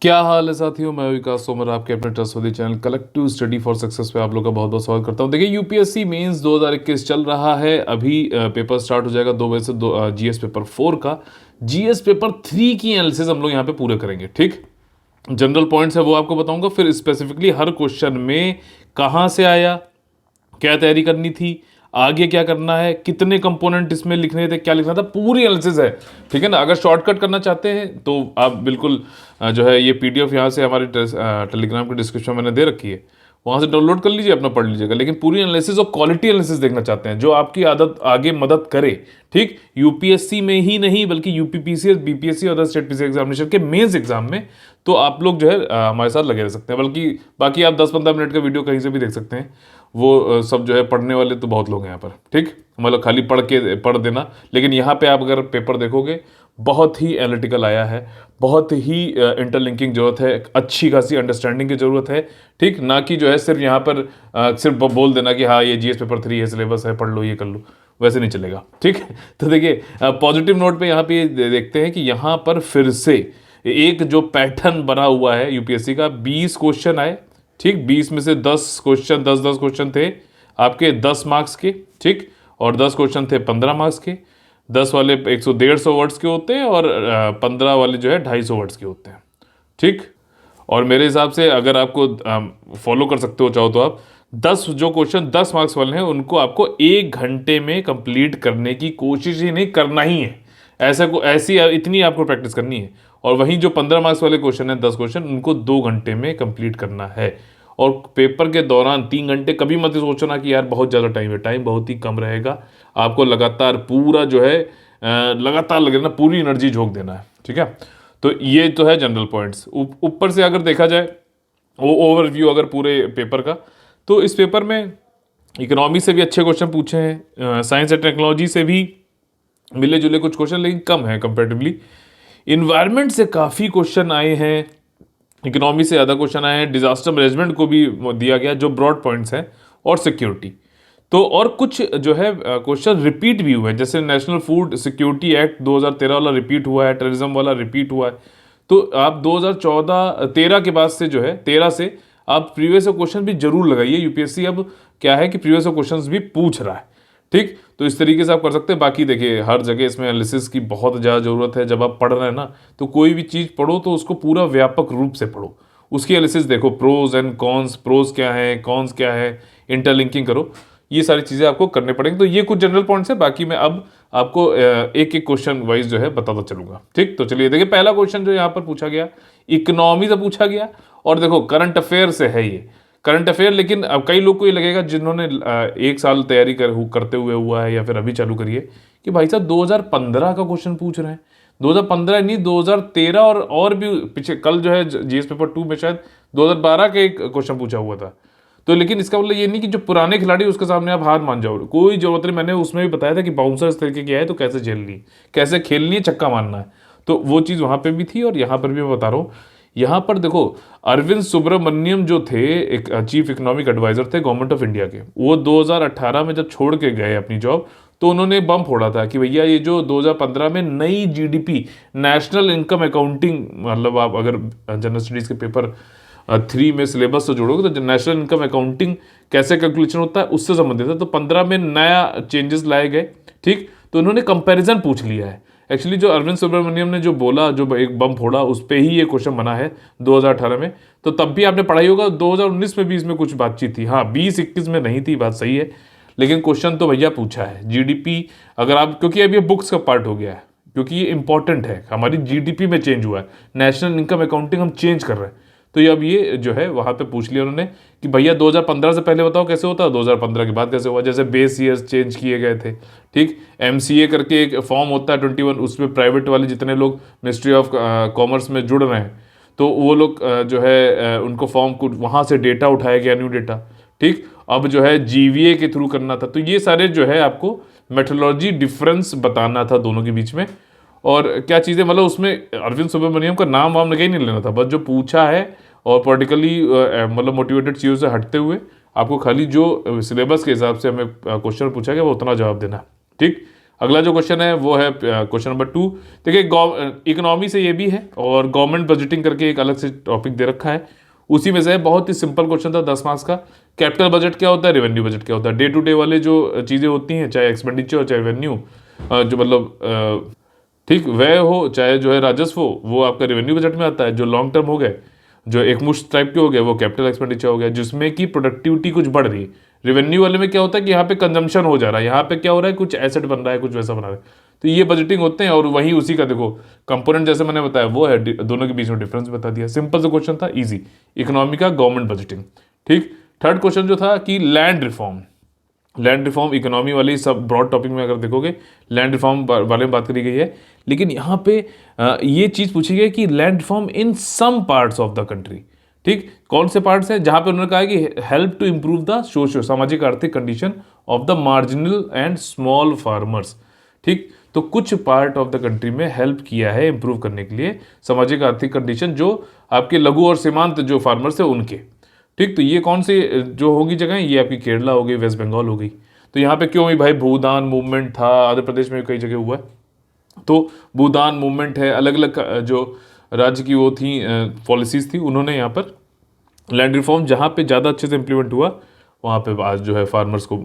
क्या हाल है साथियों, मैं विकास सोमर आपके अपने trustworthy channel collective study for success पे आप लोग का बहुत बहुत स्वागत करता हूं। देखिए, यूपीएससी मेंस 2021 चल रहा है। अभी पेपर स्टार्ट हो जाएगा 2 बजे से। जीएस पेपर 4 का जीएस पेपर 3 की एनालिसिस हम लोग यहाँ पे पूरे करेंगे। ठीक, जनरल पॉइंट्स है वो आपको बताऊंगा, फिर स्पेसिफिकली हर क्वेश्चन में कहाँ से आया, क्या तैयारी करनी थी, आगे क्या करना है, कितने कंपोनेंट इसमें लिखने थे, क्या लिखना था, पूरी एनालिसिस है। ठीक है ना। अगर शॉर्टकट करना चाहते हैं तो आप बिल्कुल जो है ये पीडीएफ यहाँ से हमारे टेलीग्राम के डिस्क्रिप्शन में मैंने दे रखी है, वहाँ से डाउनलोड कर लीजिए, अपना पढ़ लीजिएगा। लेकिन पूरी एनालिसिस और क्वालिटी एनालिसिस देखना चाहते हैं जो आपकी आदत आगे मदद करे। ठीक, यूपीएससी में ही नहीं बल्कि यूपीपीसीएस, बीपीएससी और अदर स्टेट पीसी एग्जामिनेशन के मेंस एग्जाम में तो आप लोग जो है हमारे साथ लगे रह सकते हैं। बल्कि बाकी आप 10-15 मिनट का वीडियो कहीं से भी देख सकते हैं। वो सब जो है पढ़ने वाले तो बहुत लोग हैं यहाँ पर। ठीक, मतलब खाली पढ़ देना। लेकिन यहाँ पे आप अगर पेपर देखोगे, बहुत ही एनालिटिकल आया है, बहुत ही इंटरलिंकिंग जरूरत है, अच्छी खासी अंडरस्टैंडिंग की जरूरत है। ठीक, ना कि जो है सिर्फ यहाँ पर सिर्फ बोल देना कि हाँ ये जीएस पेपर 3 है, सिलेबस है, पढ़ लो, ये कर लो, वैसे नहीं चलेगा। ठीक है, तो देखिए पॉजिटिव नोट पे यहाँ पे देखते हैं कि यहाँ पर फिर से एक जो पैटर्न बना हुआ है यूपीएससी का। 20 क्वेश्चन आए। ठीक, 20 में से 10 क्वेश्चन, 10-10 क्वेश्चन थे आपके 10 मार्क्स के। ठीक, और 10 क्वेश्चन थे 15 मार्क्स के। 10 वाले 100-150 वर्ड्स के होते हैं और 15 वाले जो है 250 वर्ड्स के होते हैं। ठीक, और मेरे हिसाब से अगर आपको फॉलो कर सकते हो चाहो तो आप 10 जो क्वेश्चन 10 मार्क्स वाले हैं उनको आपको 1 घंटे में कंप्लीट करने की कोशिश ही नहीं करना ही है। ऐसा को ऐसी इतनी आपको प्रैक्टिस करनी है। और वहीं जो 15 मार्क्स वाले क्वेश्चन है 10 क्वेश्चन, उनको 2 घंटे में कंप्लीट करना है। और पेपर के दौरान 3 घंटे कभी मत सोचना कि यार बहुत ज़्यादा टाइम है। टाइम बहुत ही कम रहेगा। आपको लगातार पूरा जो है लगातार लगे ना, पूरी एनर्जी झोंक देना है। ठीक है, तो ये तो है जनरल पॉइंट्स। ऊपर से अगर देखा जाए वो ओवरव्यू अगर पूरे पेपर का, तो इस पेपर में इकोनॉमी से भी अच्छे क्वेश्चन पूछे हैं, साइंस एंड टेक्नोलॉजी से भी मिले जुले कुछ क्वेश्चन, लेकिन कम है कंपेरेटिवली। इन्वायरमेंट से काफ़ी क्वेश्चन आए हैं, इकोनॉमी से ज़्यादा क्वेश्चन आए हैं, डिजास्टर मैनेजमेंट को भी दिया गया जो ब्रॉड पॉइंट्स हैं, और सिक्योरिटी। तो और कुछ जो है क्वेश्चन रिपीट भी हुए हैं, जैसे नेशनल फूड सिक्योरिटी एक्ट 2013 वाला रिपीट हुआ है, टेररिज्म वाला रिपीट हुआ है। तो आप 2014-13 के बाद से जो है 13 से आप प्रीवियस क्वेश्चन भी जरूर लगाइए। यूपीएससी अब क्या है कि प्रीवियस क्वेश्चंस भी पूछ रहा है। ठीक, तो इस तरीके से आप कर सकते हैं। बाकी देखिए हर जगह इसमें एनालिसिस की बहुत ज़्यादा ज़रूरत है। जब आप पढ़ रहे हैं ना, तो कोई भी चीज़ पढ़ो तो उसको पूरा व्यापक रूप से पढ़ो, उसकी एनालिसिस देखो, प्रोज एंड कॉन्स, प्रोज क्या है, कॉन्स क्या है, इंटरलिंकिंग करो, ये सारी चीज़ें आपको करने पड़ेंगी। तो ये कुछ जनरल पॉइंट्स है, बाकी मैं अब आपको एक एक क्वेश्चन वाइज जो है बताता चलूंगा। ठीक, तो चलिए देखिए, पहला क्वेश्चन जो यहाँ पर पूछा गया इकोनॉमी से पूछा गया, और देखो करंट अफेयर से है ये करंट अफेयर। लेकिन अब कई लोग को ये लगेगा जिन्होंने 1 साल तैयारी करते हुए हुआ है या फिर अभी चालू करिए, कि भाई साहब 2015 का क्वेश्चन पूछ रहे हैं। 2015 नहीं, 2013 और भी पीछे, कल जो है जीएस पेपर 2 में शायद 2012 का एक क्वेश्चन पूछा हुआ था। तो लेकिन इसका मतलब ये नहीं कि जो पुराने खिलाड़ी उसके सामने आप हार मान जाओ, कोई जरूरत नहीं। मैंने उसमें भी बताया था कि बाउंसर इस तरीके की है तो कैसे झेलनी है, कैसे खेलनी है, छक्का मारना है। तो वो चीज़ वहाँ पे भी थी और यहाँ पर भी मैं बता रहा हूँ। यहाँ पर देखो, अरविंद सुब्रमण्यम जो थे, एक चीफ इकोनॉमिक एडवाइजर थे गवर्नमेंट ऑफ इंडिया के, वो 2018 में जब छोड़ के गए अपनी जॉब, तो उन्होंने बम फोड़ा था कि भैया ये जो 2015 में नई जीडीपी, नेशनल इनकम अकाउंटिंग, मतलब आप अगर जनरल स्टडीज के पेपर 3 में सिलेबस से जोड़ोगे तो नेशनल इनकम अकाउंटिंग कैसे कैलकुलेशन होता है उससे संबंधित है। तो 15 में नया चेंजेस लाए गए। ठीक, तो उन्होंने कंपैरिजन पूछ लिया है। एक्चुअली जो अरविंद सुब्रमण्यम ने जो बोला, जो एक बम फोड़ा, उस पर ही ये क्वेश्चन बना है 2018 में। तो तब भी आपने पढ़ाई होगा, 2019 में भी इसमें कुछ बातचीत थी। हाँ, 20-21 में नहीं थी, बात सही है, लेकिन क्वेश्चन तो भैया पूछा है। जीडीपी अगर आप, क्योंकि अब ये बुक्स का पार्ट हो गया है, क्योंकि ये इंपॉर्टेंट है, हमारी जीडीपी में चेंज हुआ है, नेशनल इनकम अकाउंटिंग हम चेंज कर रहे हैं। तो अब ये जो है वहाँ पे पूछ लिया उन्होंने कि भैया 2015 से पहले बताओ कैसे होता है, 2015 के बाद कैसे हुआ। जैसे बेस ईयर्स चेंज किए गए थे। ठीक, एमसीए करके एक फॉर्म होता है 21, उसमें प्राइवेट वाले जितने लोग मिनिस्ट्री ऑफ कॉमर्स में जुड़ रहे हैं, तो वो लोग जो है उनको फॉर्म को वहाँ से डेटा उठाया गया, न्यू डेटा। ठीक, अब जो है जीवीए के थ्रू करना था। तो ये सारे जो है आपको मेथोडोलॉजी डिफरेंस बताना था दोनों के बीच में। और क्या चीज़ें, मतलब उसमें अरविंद सुब्रमण्यम का नाम वाम कहीं नहीं लेना था, बस जो पूछा है और पॉलिटिकली मतलब मोटिवेटेड चीज़ों से हटते हुए आपको खाली जो सिलेबस के हिसाब से हमें क्वेश्चन पूछा गया वो उतना जवाब देना है। ठीक, अगला जो क्वेश्चन है वो है क्वेश्चन नंबर 2। देखिए इकोनॉमी से ये भी है और गवर्नमेंट बजटिंग करके एक अलग से टॉपिक दे रखा है, उसी में से है। बहुत ही सिंपल क्वेश्चन था, 10 मार्क्स का। कैपिटल बजट क्या होता है, रेवेन्यू बजट क्या होता है। डे टू डे वाले जो चीज़ें होती हैं, चाहे एक्सपेंडिचर चाहे रेवेन्यू, जो मतलब ठीक व्यय हो चाहे जो है राजस्व हो, वो आपका रेवेन्यू बजट में आता है। जो लॉन्ग टर्म हो गए, जो एक मुश्त टाइप के हो गए, वो कैपिटल एक्सपेंडिचर हो गया, जिसमें कि प्रोडक्टिविटी कुछ बढ़ रही है। रेवेन्यू वाले में क्या होता है कि यहाँ पे कंजम्पशन हो जा रहा है, यहाँ पे क्या हो रहा है, कुछ एसेट बन रहा है, कुछ वैसा बना रहा है। तो ये बजटिंग होते हैं और वही उसी का देखो कंपोनेंट जैसे मैंने बताया वो है, दोनों के बीच में डिफरेंस बता दिया। सिंपल सा क्वेश्चन था, इजी, इकोनॉमी का गवर्नमेंट बजटिंग। ठीक, थर्ड क्वेश्चन जो था कि land reform. Land reform economy वाली सब ब्रॉड टॉपिक में अगर देखोगे लैंड रिफॉर्म बारे में बात करी गई है, लेकिन यहाँ पे ये चीज़ पूछी गई कि land reform in some parts of the country. ठीक, कौन से पार्ट्स हैं जहाँ पे उन्होंने कहा कि help to improve the socio सामाजिक आर्थिक condition of the marginal and small farmers. ठीक, तो कुछ पार्ट ऑफ द कंट्री में हेल्प किया है इंप्रूव करने के लिए सामाजिक आर्थिक कंडीशन जो आपके लघु और सीमांत जो फार्मर्स थे उनके। ठीक, तो ये कौन से जो होगी जगह, ये आपकी केरला हो गई, वेस्ट बंगाल हो गई। तो यहाँ पे क्यों हुई भाई, भूदान मूवमेंट था, आंध्र प्रदेश में कई जगह हुआ है, तो भूदान मूवमेंट है, अलग अलग जो राज्य की वो थी पॉलिसीज थी, उन्होंने यहाँ पर लैंड रिफॉर्म जहाँ पे ज़्यादा अच्छे से इम्प्लीमेंट हुआ वहाँ पे आज जो है फार्मर्स को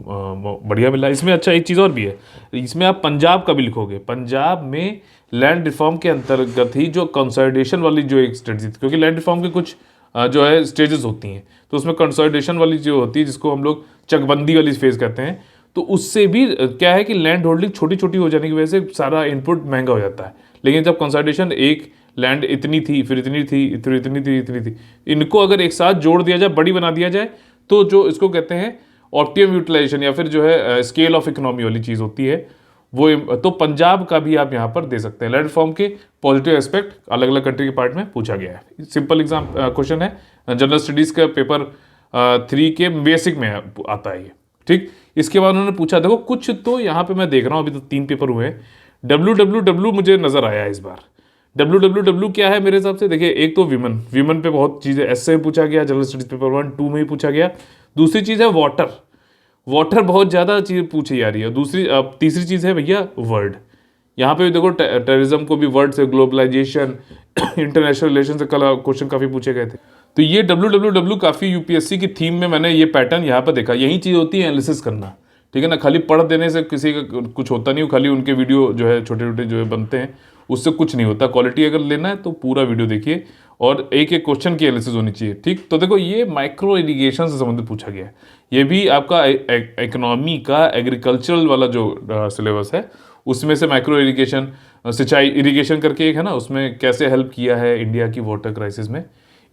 बढ़िया मिला। इसमें अच्छा एक चीज़ और भी है, इसमें आप पंजाब का भी लिखोगे, पंजाब में लैंड रिफॉर्म के अंतर्गत ही जो कंसोलिडेशन वाली जो एक स्ट्रेटजी थी, क्योंकि लैंड रिफॉर्म के कुछ जो है स्टेजेस होती हैं, तो उसमें कंसोलिडेशन वाली जो होती है जिसको हम लोग चकबंदी वाली फेज कहते हैं, तो उससे भी क्या है कि लैंड होल्डिंग छोटी छोटी हो जाने की वजह से सारा इनपुट महंगा हो जाता है। लेकिन जब कंसोलिडेशन, एक लैंड इतनी थी फिर इतनी थी फिर इतनी थी इतनी थी, इनको अगर एक साथ जोड़ दिया जाए, बड़ी बना दिया जाए, तो जो इसको कहते हैं ऑप्टिमम यूटिलाइजेशन या फिर जो है स्केल ऑफ इकोनॉमी वाली चीज़ होती है वो, तो पंजाब का भी आप यहाँ पर दे सकते हैं। लैंड रिफॉर्म के पॉजिटिव एस्पेक्ट अलग अलग कंट्री के पार्ट में पूछा गया है। सिंपल एग्जाम क्वेश्चन है, जनरल स्टडीज़ का पेपर 3 के बेसिक में आता है ये। ठीक, इसके बाद उन्होंने पूछा, देखो कुछ तो यहाँ पे मैं देख रहा हूँ, अभी तो 3 पेपर हुए हैं, WWW मुझे नज़र आया इस बार। WWW क्या है मेरे हिसाब से, देखिए एक तो विमन पे बहुत चीज़ें ऐसे में पूछा गया, जनरल स्टडीज पेपर 1, 2 में ही पूछा गया। दूसरी चीज़ है वाटर बहुत ज़्यादा चीज़ पूछी जा रही है। तीसरी चीज़ है भैया वर्ड, यहाँ पे भी देखो टेररिज्म को भी वर्ड से, ग्लोबलाइजेशन, इंटरनेशनल रिलेशन से कल क्वेश्चन काफ़ी पूछे गए थे। तो ये WWW काफ़ी यूपीएससी की थीम में मैंने ये पैटर्न यहाँ पर देखा। यही चीज़ होती है एनालिसिस करना, ठीक है ना, खाली पढ़ देने से किसी का कुछ होता नहीं, खाली उनके वीडियो जो है छोटे छोटे जो है बनते हैं उससे कुछ नहीं होता। क्वालिटी अगर लेना है तो पूरा वीडियो देखिए और एक एक क्वेश्चन की एनालिसिस होनी चाहिए। ठीक, तो देखो ये माइक्रो इरिगेशन से संबंधित पूछा गया है, ये भी आपका इकोनॉमी का एग्रीकल्चरल वाला जो सिलेबस है उसमें से माइक्रो इरिगेशन, सिंचाई इरिगेशन करके एक है ना, उसमें कैसे हेल्प किया है इंडिया की वाटर क्राइसिस में।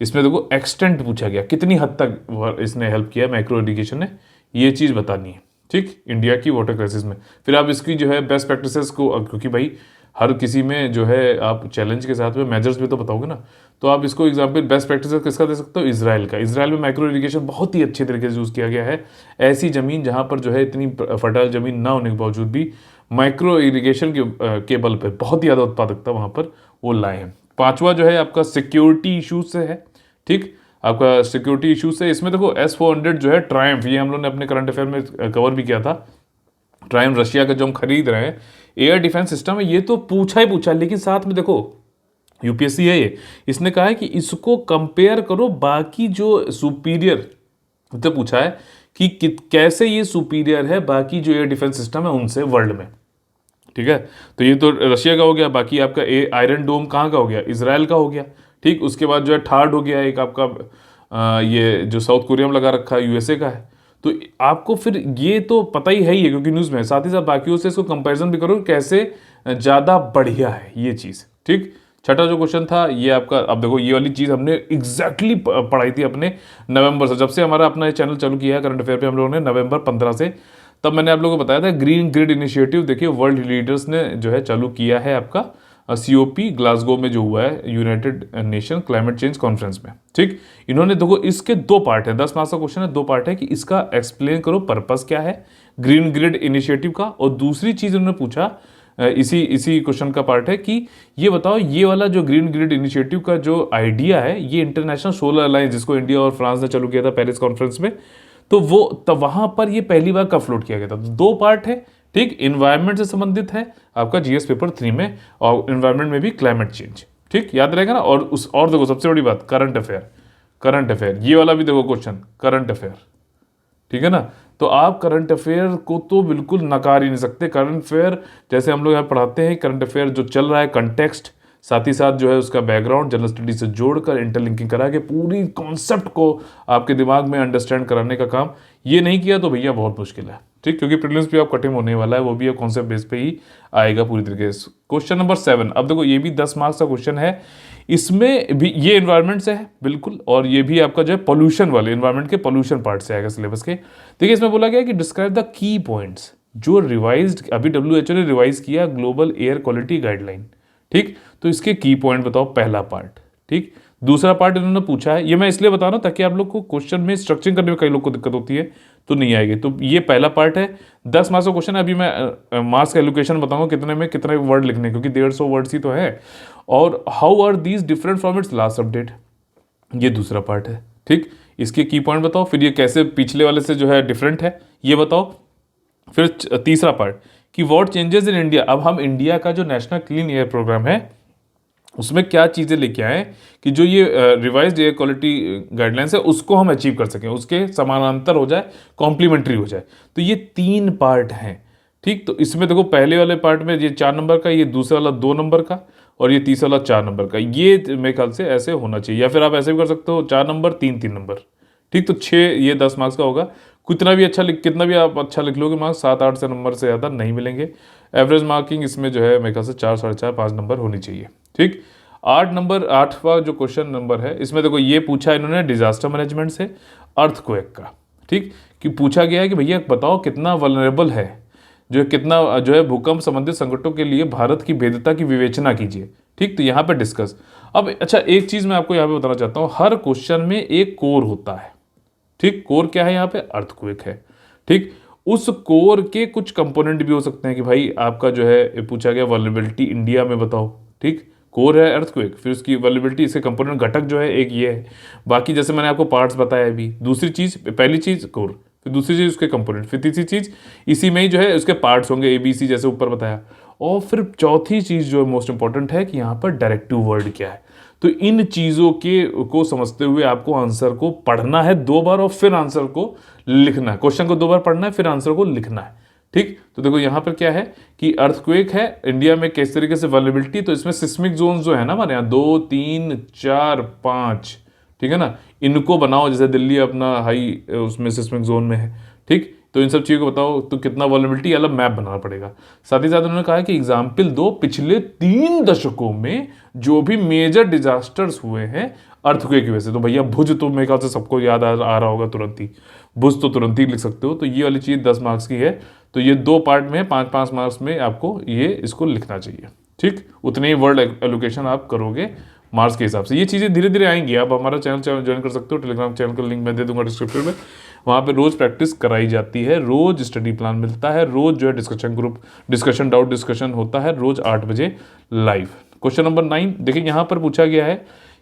इसमें देखो एक्सटेंट पूछा गया, कितनी हद तक इसने हेल्प किया है माइक्रो इरिगेशन ने, ये चीज़ बतानी है। ठीक, इंडिया की वाटर क्राइसिस में। फिर आप इसकी जो है बेस्ट प्रैक्टिसेस को, क्योंकि भाई हर किसी में जो है आप चैलेंज के साथ में मेजर्स भी तो बताओगे ना, तो आप इसको एग्जाम्पल बेस्ट प्रैक्टिस किसका दे सकते हो, इसराइल का। इसराइल में माइक्रो इरिगेशन बहुत ही अच्छे तरीके से यूज़ किया गया है। ऐसी ज़मीन जहाँ पर जो है इतनी फर्टाइल ज़मीन ना होने के बावजूद भी माइक्रो इरिगेशन के बल पर बहुत ही ज़्यादा उत्पादकता वहाँ पर वो लाए हैं। 5वां जो है आपका सिक्योरिटी इशूज से है। ठीक, आपका सिक्योरिटी इशू से इसमें देखो S-400 जो है ट्रायम्फ, ये हम लोग ने अपने करंट अफेयर में कवर भी किया था। ट्रायम्फ रशिया का जो हम खरीद रहे हैं एयर डिफेंस सिस्टम है, ये तो पूछा ही पूछा, लेकिन साथ में देखो यूपीएससी है ये, इसने कहा है कि इसको कंपेयर करो बाकी जो सुपीरियर, तो पूछा है कि कैसे ये सुपीरियर है बाकी जो एयर डिफेंस सिस्टम है उनसे वर्ल्ड में। ठीक है, तो ये तो रशिया का हो गया। बाकी आपका आयरन डोम कहाँ का हो गया, इसराइल का हो गया। ठीक, उसके बाद जो है थार्ड हो गया एक आपका ये जो साउथ कोरिया में लगा रखा है यूएसए का है। तो आपको फिर ये तो पता ही है ही है क्योंकि न्यूज़ में, साथ ही साथ बाकियों से इसको कंपैरिजन भी करो कैसे ज़्यादा बढ़िया है ये चीज़। ठीक, छठा जो क्वेश्चन था ये आपका, अब देखो ये वाली चीज़ हमने एग्जैक्टली पढ़ाई थी अपने नवंबर से, जब से हमारा अपना ये चैनल चालू किया है करंट अफेयर पे हम लोगों ने नवंबर 15 से, तब मैंने आप लोगों को बताया था ग्रीन ग्रिड इनिशिएटिव। देखिए वर्ल्ड लीडर्स ने जो है चालू किया है आपका COP ग्लासगो में जो हुआ है United nation climate change conference में। ठीक, इन्होंने देखो इसके 2 पार्ट है, 10 मार्क्स का क्वेश्चन है, 2 पार्ट है कि इसका एक्सप्लेन करो पर्पस क्या है ग्रीन ग्रिड इनिशिएटिव का, और दूसरी चीज उन्होंने पूछा इसी क्वेश्चन का पार्ट है कि ये बताओ ये वाला जो ग्रीन ग्रिड इनिशिएटिव का जो आइडिया है ये इंटरनेशनल सोलर अलायंस जिसको इंडिया और फ्रांस ने चालू किया था पेरिस कॉन्फ्रेंस में, तो वो तब वहां पर ये पहली बार कब फ्लोट किया गया था। 2 पार्ट है, ठीक, इन्वायरमेंट से संबंधित है आपका जीएस पेपर 3 में, और इन्वायरमेंट में भी क्लाइमेट चेंज, ठीक, याद रहेगा ना। और देखो सबसे बड़ी बात, करंट अफेयर, करंट अफेयर ये वाला भी देखो क्वेश्चन, करंट अफेयर, ठीक है ना। तो आप करंट अफेयर को तो बिल्कुल नकार ही नहीं सकते। करंट अफेयर जैसे हम लोग यहाँ पढ़ाते हैं, करंट अफेयर जो चल रहा है, कंटेक्स्ट, साथ ही साथ जो है उसका बैकग्राउंड जनरल स्टडी से जोड़कर इंटरलिंकिंग करा के पूरी कॉन्सेप्ट को आपके दिमाग में अंडरस्टैंड कराने का काम, ये नहीं किया तो भैया बहुत मुश्किल है, ठीक, क्योंकि प्रीलिम्स भी आप कठिन होने वाला है, वो भी कॉन्सेप्ट बेस पे ही आएगा पूरी तरीके से। क्वेश्चन नंबर 7, अब देखो ये भी 10 मार्क्स का क्वेश्चन है, इसमें भी ये एनवायरनमेंट से है बिल्कुल, और ये भी आपका जो है पोल्यूशन वाले, एनवायरनमेंट के पोल्यूशन पार्ट से आएगा सिलेबस के। देखिए इसमें बोला गया कि डिस्क्राइब द की पॉइंट्स, जो रिवाइज्ड अभी WHO ने रिवाइज किया ग्लोबल एयर क्वालिटी गाइडलाइन, ठीक, तो इसके की पॉइंट बताओ, पहला पार्ट, ठीक। दूसरा पार्ट इन्होंने पूछा है, ये मैं इसलिए बता रहा हूँ ताकि आप लोग को क्वेश्चन में स्ट्रक्चरिंग करने में कई लोग को दिक्कत होती है तो नहीं आएगी। तो ये पहला पार्ट है, 10 मार्क्स का क्वेश्चन है। अभी मैं मार्क्स का एलोकेशन बताऊंगा कितने में कितने वर्ड लिखने, क्योंकि 150 वर्ड्स ही तो है। और how are these different from its last update, ये दूसरा पार्ट है, ठीक। इसके की पॉइंट बताओ, फिर ये कैसे पिछले वाले से जो है डिफरेंट है ये बताओ। फिर तीसरा पार्ट कि व्हाट चेंजेस इन इंडिया, अब हम इंडिया का जो नेशनल क्लीन एयर प्रोग्राम है उसमें क्या चीज़ें लेके आए कि जो ये रिवाइज्ड एयर क्वालिटी गाइडलाइंस है उसको हम अचीव कर सकें, उसके समानांतर हो जाए, कॉम्प्लीमेंट्री हो जाए। तो ये 3 पार्ट हैं, ठीक। तो इसमें देखो पहले वाले पार्ट में ये 4 नंबर का, ये दूसरा वाला 2 नंबर का, और ये तीसरा वाला 4 नंबर का। ये मेरे ख्याल से ऐसे होना चाहिए, या फिर आप ऐसे भी कर सकते हो 4 नंबर 3 नंबर, ठीक। तो 6 ये 10 मार्क्स का होगा। कितना भी अच्छा लिख, कितना भी आप अच्छा लिख लोगे मार्क्स 7-8 से नंबर से ज़्यादा नहीं मिलेंगे। एवरेज मार्किंग इसमें जो है मेरे ख्याल से 4, 4.5, 5 नंबर होनी चाहिए, ठीक। 8 नंबर, 8वां जो क्वेश्चन नंबर है इसमें देखो ये पूछा इन्होंने डिजास्टर मैनेजमेंट से, अर्थक्वेक का, ठीक। कि पूछा गया है कि भैया बताओ कितना वल्नरेबल है, जो कितना जो है भूकंप संबंधित संकटों के लिए भारत की भेद्यता की विवेचना कीजिए, ठीक। तो यहाँ पे डिस्कस। अब अच्छा एक चीज़ मैं आपको यहाँ पे बताना चाहता हूँ, हर क्वेश्चन में एक कोर होता है, ठीक। कोर क्या है यहाँ पे, अर्थक्वेक है, ठीक। उस कोर के कुछ कंपोनेंट भी हो सकते हैं कि भाई आपका जो है पूछा गया वल्नरेबिलिटी इंडिया में बताओ, ठीक। कोर है अर्थक्वेक, फिर उसकी वल्नरेबिलिटी, इसके कंपोनेंट घटक जो है एक ये है, बाकी जैसे मैंने आपको पार्ट्स बताया अभी। दूसरी चीज़, पहली चीज़ कोर, फिर दूसरी चीज़ उसके कंपोनेंट, फिर तीसरी चीज़ इसी में ही जो है उसके पार्ट्स होंगे ABC जैसे ऊपर बताया, और फिर चौथी चीज़ जो मोस्ट इंपॉर्टेंट है कि यहाँ पर डायरेक्टिव वर्ड क्या है। तो इन चीज़ों के को समझते हुए आपको आंसर को पढ़ना है 2 बार और फिर आंसर को लिखना है। क्वेश्चन को 2 बार पढ़ना है फिर आंसर को लिखना है, ठीक। तो देखो यहाँ पर क्या है कि अर्थक्वेक है इंडिया में किस तरीके से वल्नरेबिलिटी, तो इसमें सिस्मिक जोन जो है ना हमारे यहाँ 2, 3, 4, 5, ठीक है ना, इनको बनाओ, जैसे दिल्ली अपना हाई उसमें सिस्मिक जोन में है, ठीक। तो इन सब चीज़ों को बताओ तो कितना वल्नरेबिलिटी, अलग मैप बनाना पड़ेगा। साथ ही साथ उन्होंने कहा कि एग्जाम्पल दो पिछले 3 दशकों में जो भी मेजर डिजास्टर्स हुए हैं अर्थक्वेक की वजह से। तो भैया भुज तो मेरे ख्याल से सबको याद आ रहा होगा तुरंत ही, भुज तो तुरंत ही लिख सकते हो। तो ये वाली चीज़ 10 मार्क्स की है, तो ये 2 पार्ट में 5-5 मार्क्स में आपको ये इसको लिखना चाहिए, ठीक। उतने ही वर्ड एलोकेशन आप करोगे मार्क्स के हिसाब से। ये चीज़ें धीरे धीरे आएंगी। आप हमारा चैनल ज्वाइन कर सकते हो, टेलीग्राम चैनल का लिंक मैं दे दूंगा डिस्क्रिप्शन में। वहाँ पे रोज़ प्रैक्टिस कराई जाती है, रोज़ स्टडी प्लान मिलता है, रोज़ जो है discussion group discussion doubt discussion होता है, रोज़ 8 बजे लाइव। क्वेश्चन नंबर 9 देखिए, यहाँ पर पूछा गया है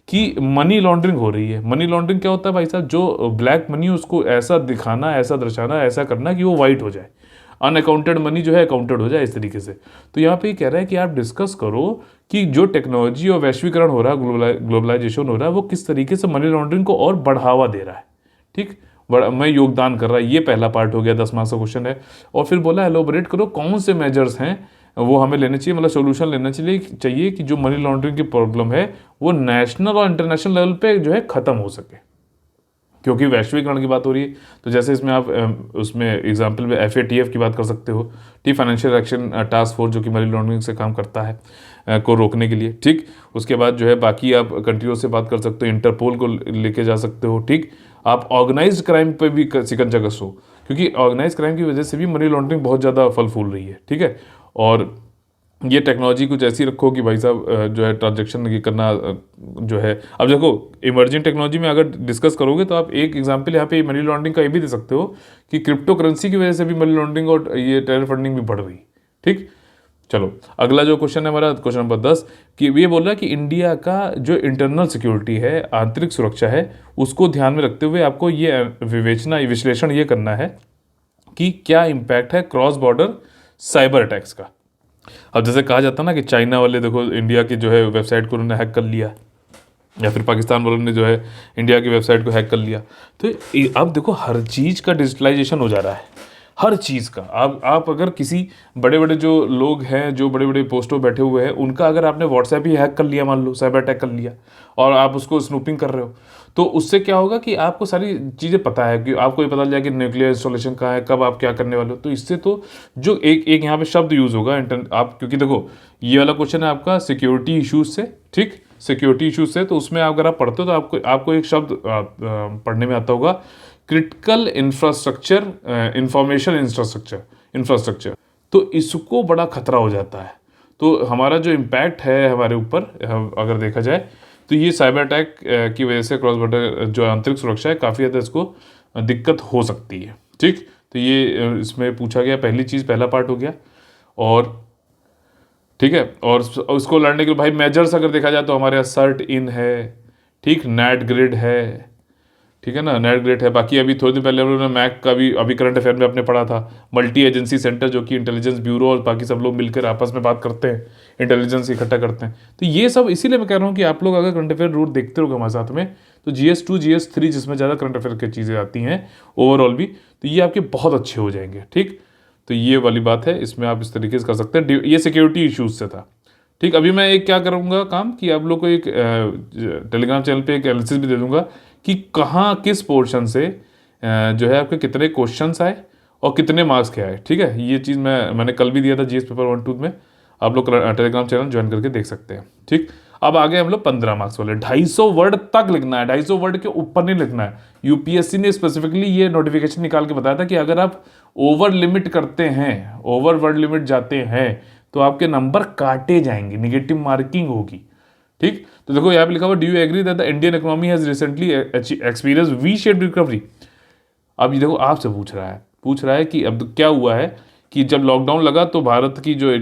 कि मनी लॉन्ड्रिंग हो रही है। मनी लॉन्ड्रिंग क्या होता है भाई साहब, जो ब्लैक मनी उसको ऐसा दिखाना, ऐसा दर्शाना, ऐसा करना कि वो वाइट हो जाए, अनअकाउंटेड मनी जो है अकाउंटेड हो जाए, इस तरीके से। तो यहाँ पे ये कह रहा है कि आप डिस्कस करो कि जो टेक्नोलॉजी और वैश्वीकरण हो रहा है, ग्लोबलाइजेशन हो रहा है, वो किस तरीके से मनी लॉन्ड्रिंग को और बढ़ावा दे रहा है, ठीक, मैं योगदान कर रहा है। ये पहला पार्ट हो गया, 10 मार्क्स का क्वेश्चन है। और फिर बोला एलोबरेट करो कौन से मेजर्स हैं वो हमें लेने चाहिए, मतलब सोल्यूशन लेना चाहिए कि जो मनी लॉन्ड्रिंग की प्रॉब्लम है वो नेशनल और इंटरनेशनल लेवल पे जो है ख़त्म हो सके, क्योंकि वैश्वीकरण की बात हो रही है। तो जैसे इसमें आप उसमें एग्जाम्पल में FATF की बात कर सकते हो, ठीक, फाइनेंशियल एक्शन टास्क फोर्स, जो कि मनी लॉन्ड्रिंग से काम करता है को रोकने के लिए, ठीक। उसके बाद जो है बाकी आप कंट्रियों से बात कर सकते हो, इंटरपोल को लेके जा सकते हो, ठीक। आप ऑर्गेनाइज्ड क्राइम पे भी शिकंजा कसो, क्योंकि ऑर्गेनाइज क्राइम की वजह से भी मनी लॉन्ड्रिंग बहुत ज़्यादा फल फूल रही है, ठीक है। और ये टेक्नोलॉजी कुछ ऐसी रखो कि भाई साहब जो है ट्रांजेक्शन ये करना जो है, अब देखो इमर्जिंग टेक्नोलॉजी में अगर डिस्कस करोगे तो आप एक एग्जांपल यहाँ पे मनी लॉन्ड्रिंग का ये भी दे सकते हो कि क्रिप्टो करेंसी की वजह से भी मनी लॉन्ड्रिंग और ये टेरर फंडिंग भी बढ़ रही, ठीक। चलो अगला जो क्वेश्चन है हमारा, क्वेश्चन नंबर 10, कि ये बोल रहा है कि इंडिया का जो इंटरनल सिक्योरिटी है, आंतरिक सुरक्षा है, उसको ध्यान में रखते हुए आपको ये विश्लेषण ये करना है कि क्या इम्पैक्ट है क्रॉस बॉर्डर साइबर अटैक्स का। अब जैसे कहा जाता है ना कि चाइना वाले देखो इंडिया की जो है वेबसाइट को उन्होंने हैक कर लिया, या फिर पाकिस्तान वालों ने जो है इंडिया की वेबसाइट को हैक कर लिया। तो अब देखो हर चीज़ का डिजिटलाइजेशन हो जा रहा है, हर चीज़ का। आप अगर किसी बड़े बड़े जो लोग हैं, जो बड़े बड़े पोस्टों बैठे हुए हैं, उनका अगर आपने व्हाट्सएप ही हैक कर लिया, मान लो साइबर अटैक कर लिया, और आप उसको स्नूपिंग कर रहे हो, तो उससे क्या होगा कि आपको सारी चीज़ें पता है, कि आपको ये पता चल जाए कि न्यूक्लियर इंस्टॉलेशन कहाँ है, कब आप क्या करने वाले हो। तो इससे तो जो एक एक यहाँ पे शब्द यूज़ होगा आप, क्योंकि देखो ये वाला क्वेश्चन है आपका सिक्योरिटी इशूज से, ठीक, सिक्योरिटी इशूज से। तो उसमें अगर आप पढ़ते हो तो आपको एक शब्द पढ़ने में आता होगा, क्रिटिकल इंफ्रास्ट्रक्चर, इंफॉर्मेशन इंफ्रास्ट्रक्चर। तो इसको बड़ा खतरा हो जाता है। तो हमारा जो इम्पैक्ट है हमारे ऊपर, अगर देखा जाए तो ये साइबर अटैक की वजह से क्रॉस बॉर्डर जो आंतरिक सुरक्षा है, काफ़ी ज़्यादा इसको दिक्कत हो सकती है, ठीक। तो ये इसमें पूछा गया, पहली चीज़, पहला पार्ट हो गया। और ठीक है, और उसको लड़ने के लिए भाई मेजर्स अगर देखा जाए तो हमारे यहाँ सर्ट इन है, ठीक, नेट ग्रिड है, ठीक है ना, नेट ग्रिड है। बाकी अभी थोड़ी दिन पहले हम लोगों ने मैक का भी अभी करंट अफेयर में आपने पढ़ा था, मल्टी एजेंसी सेंटर, जो कि इंटेलिजेंस ब्यूरो और बाकी सब लोग मिलकर आपस में बात करते हैं, इंटेलिजेंस इकट्ठा करते हैं। तो ये सब इसीलिए मैं कह रहा हूँ कि आप लोग अगर करंट अफेयर रूट देखते रहोगे हमारे साथ में, तो GS2 GS3 जिसमें ज़्यादा करंट अफेयर की चीज़ें आती हैं ओवरऑल भी, तो ये आपके बहुत अच्छे हो जाएंगे, ठीक। तो ये वाली बात है, इसमें आप इस तरीके से कर सकते हैं। ये सिक्योरिटी इश्यूज से था, ठीक। अभी मैं एक क्या करूँगा काम, कि आप लोग को एक टेलीग्राम चैनल पे एक एनालिसिस भी दे दूँगा कि कहाँ किस पोर्शन से जो है आपके कितने क्वेश्चंस आए और कितने मार्क्स के आए, ठीक है। ये चीज़ मैंने कल भी दिया था GS पेपर 1-2 में, आप लोग टेलीग्राम चैनल ज्वाइन करके देख सकते हैं, ठीक। अब आगे हम लोग 15 मार्क्स वाले, 250 वर्ड तक लिखना है, 250 वर्ड के ऊपर नहीं लिखना है। UPSC ने स्पेसिफिकली ये नोटिफिकेशन निकाल के बताया था कि अगर आप ओवर लिमिट करते हैं, ओवर वर्ड लिमिट जाते हैं, तो आपके नंबर काटे जाएंगे, निगेटिव मार्किंग होगी, ठीक। तो देखो यहाँ पे लिखा हुआ, do you agree that the Indian economy has recently experience V shaped recovery. अब ये देखो आपसे पूछ रहा है कि अब क्या हुआ है कि जब लॉकडाउन लगा तो भारत की जो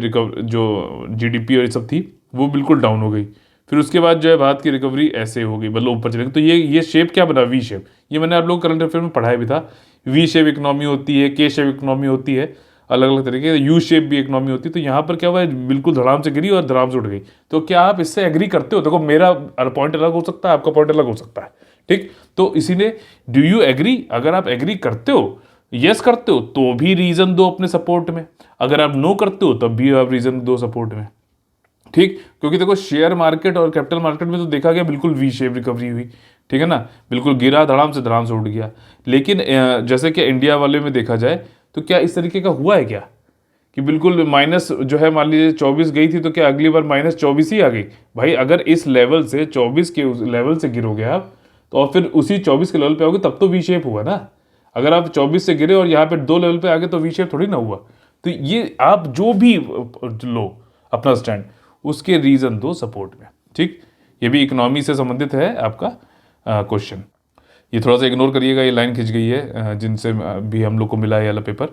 GDP और ये सब थी वो बिल्कुल डाउन हो गई, फिर उसके बाद जो है भारत की रिकवरी ऐसे हो गई, मतलब ऊपर चले गई। तो ये शेप क्या बना, वी शेप। ये मैंने आप लोग करंट अफेयर में पढ़ाया भी था, वी शेप इकोनॉमी होती है, के शेप इकोनॉमी होती है, अलग अलग तरीके, यू शेप भी इकोनॉमी होती है। तो यहाँ पर क्या हुआ है, बिल्कुल धड़ाम से गिरी और धड़ाम से उठ गई। तो क्या आप इससे एग्री करते हो? देखो मेरा पॉइंट अलग हो सकता है, आपका पॉइंट अलग हो सकता है, ठीक। तो इसीलिए डू यू एग्री, अगर आप एग्री करते हो, यस करते हो, तो भी रीजन दो अपने सपोर्ट में, अगर आप नो करते हो तब भी आप रीजन दो सपोर्ट में, ठीक। क्योंकि देखो शेयर मार्केट और कैपिटल मार्केट में तो देखा गया बिल्कुल वी शेप रिकवरी हुई, ठीक है ना, बिल्कुल गिरा धड़ाम से उठ गया। लेकिन जैसे कि इंडिया वाले में देखा जाए तो क्या इस तरीके का हुआ है क्या कि बिल्कुल माइनस जो है, मान लीजिए 24 गई थी तो क्या अगली बार -24 ही आ गई? भाई अगर इस लेवल से 24 के लेवल से गिरोगे आप, तो और फिर उसी 24 के लेवल पे आओगे, तब तो वी शेप हुआ ना। अगर आप 24 से गिरे और यहाँ पे 2 लेवल पे आ गए तो वी शेप थोड़ी ना हुआ। तो ये आप जो भी लो अपना स्टैंड, उसके रीजन दो सपोर्ट में, ठीक। ये भी इकोनॉमी से संबंधित है आपका क्वेश्चन। ये थोड़ा सा इग्नोर करिएगा, ये लाइन खिंच गई है जिनसे भी हम लोग को मिला है ये वाला पेपर।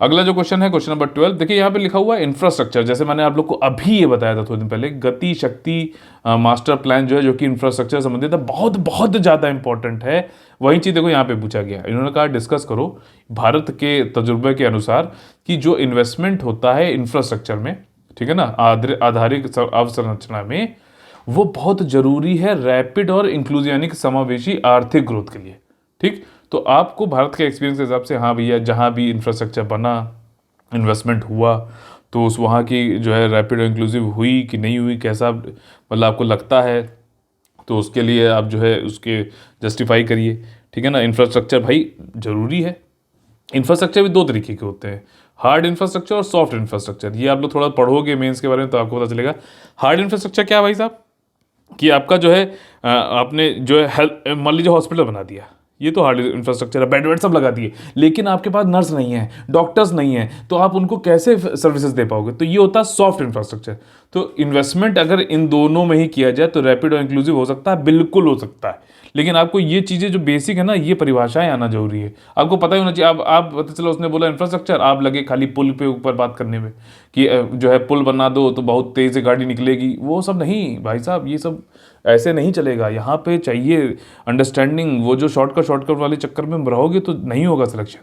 अगला जो क्वेश्चन है, क्वेश्चन नंबर 12, देखिए यहाँ पे लिखा हुआ है इंफ्रास्ट्रक्चर। जैसे मैंने आप लोग को अभी ये बताया था थोड़े दिन पहले, गति शक्ति मास्टर प्लान जो है, जो कि इंफ्रास्ट्रक्चर संबंधित है, बहुत बहुत ज़्यादा इंपॉर्टेंट है। वही चीज़ देखो यहाँ पे पूछा गया, इन्होंने कहा डिस्कस करो भारत के तजुर्बे के अनुसार कि जो इन्वेस्टमेंट होता है इंफ्रास्ट्रक्चर में, ठीक है ना, आधारित अवसंरचना में, वो बहुत जरूरी है रैपिड और इंक्लूसिव यानी कि समावेशी आर्थिक ग्रोथ के लिए, ठीक। तो आपको भारत के एक्सपीरियंस के हिसाब से, हाँ भैया, जहाँ भी इंफ्रास्ट्रक्चर बना, इन्वेस्टमेंट हुआ, तो उस वहाँ की जो है रैपिड और इंक्लूसिव हुई कि नहीं हुई, कैसा मतलब आपको लगता है, तो उसके लिए आप जो है उसके जस्टिफाई करिए, ठीक है ना। इंफ्रास्ट्रक्चर भाई ज़रूरी है। इंफ्रास्ट्रक्चर भी 2 तरीके के होते हैं, हार्ड इंफ्रास्ट्रक्चर और सॉफ्ट इंफ्रास्ट्रक्चर। ये आप लोग थोड़ा पढ़ोगे मेंस के बारे में तो आपको पता चलेगा। हार्ड इंफ्रास्ट्रक्चर क्या है भाई साहब, कि आपका जो है आपने जो है हेल्थ, मान लीजिए हॉस्पिटल बना दिया, ये तो हार्ड इंफ्रास्ट्रक्चर है, बेड वेड सब लगा दिए, लेकिन आपके पास नर्स नहीं है, डॉक्टर्स नहीं है, तो आप उनको कैसे सर्विसेज दे पाओगे? तो ये होता है सॉफ्ट इंफ्रास्ट्रक्चर। तो इन्वेस्टमेंट अगर इन दोनों में ही किया जाए तो रैपिड और इंक्लूसिव हो सकता है, बिल्कुल हो सकता है। लेकिन आपको ये चीज़ें जो बेसिक है ना, ये परिभाषाएं आना जरूरी है, आपको पता ही होना चाहिए। अब आप पता चलो उसने बोला इंफ्रास्ट्रक्चर, आप लगे खाली पुल पे ऊपर बात करने में कि जो है पुल बना दो तो बहुत तेज़ से गाड़ी निकलेगी, वो सब नहीं भाई साहब, ये सब ऐसे नहीं चलेगा। यहाँ पे चाहिए अंडरस्टैंडिंग। वो जो शॉर्टकट वाले चक्कर में रहोगे तो नहीं होगा सिलेक्शन।